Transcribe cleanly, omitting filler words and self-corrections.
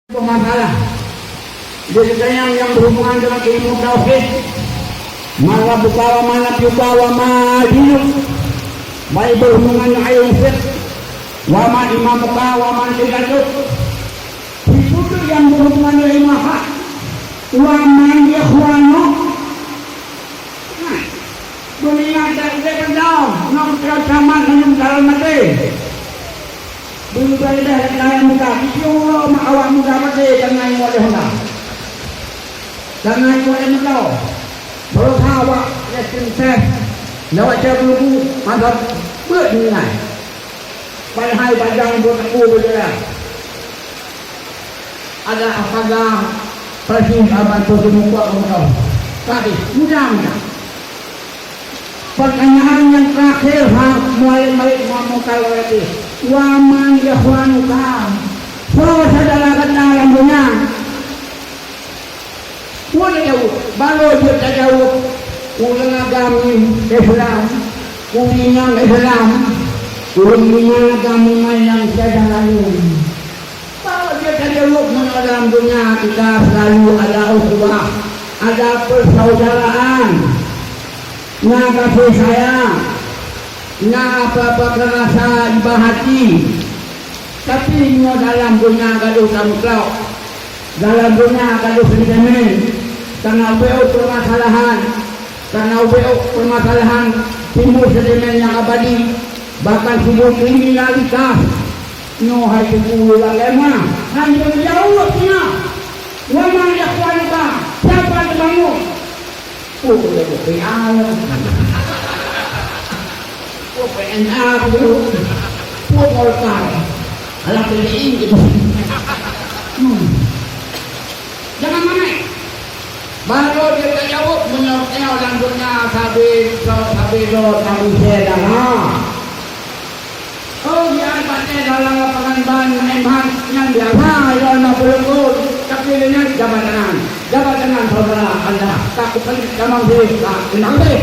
Masalah jadi yang berhubungan dengan ilmu tauhid malah bukawa mana bukawa majinuk baik berhubungan dengan ilmu fiqh wa ma imam bukawa man tidakut itu yang berhubungan dengan ilmu hak wa man ikhwanu dunia dan kedau nak sama dengan dalam mati dulu dari yang muda, Allah mak awak muda mati jangan yang boleh hendak, jangan yang boleh muda. Berusaha awak yakin saya, lawat jauh dulu masa bernilai. Pada padang buat aku berjalan. Ada apa presiden abang tu muka muda, tapi muda. Pertanyaan yang terakhir mulai kalau lagi waman ikhwanuka bahwa saudara kata lambunya boleh jauh baru dia jauh ulang agama Islam ulinya Islam ulangnya agama yang saudara lain baru dia jauh dalam dunia kita selalu ada ukhuwah ada persaudaraan nak kasih sayang, nak apa-apa rasa ibadah hati. Tapi nyo dalam dunia gaduh kamuklau, dalam dunia gaduh sentimen, karena permasalahan, timbul sentimen yang abadi, bahkan timbul kriminalitas. Nyo hai timbul lemah, hanya jauhnya. Waman yakhwanuka, siapa temanmu? PNA dulu, Golkar, alat PDI gitu. Jangan mana? Baru dia jawab menyoknya orang dunia sabi sedang. Oh dia pakai dalam lapangan ban yang biasa yang belum tapi dengan jabatan saudara anda tak kuping kamang deh tak kenal deh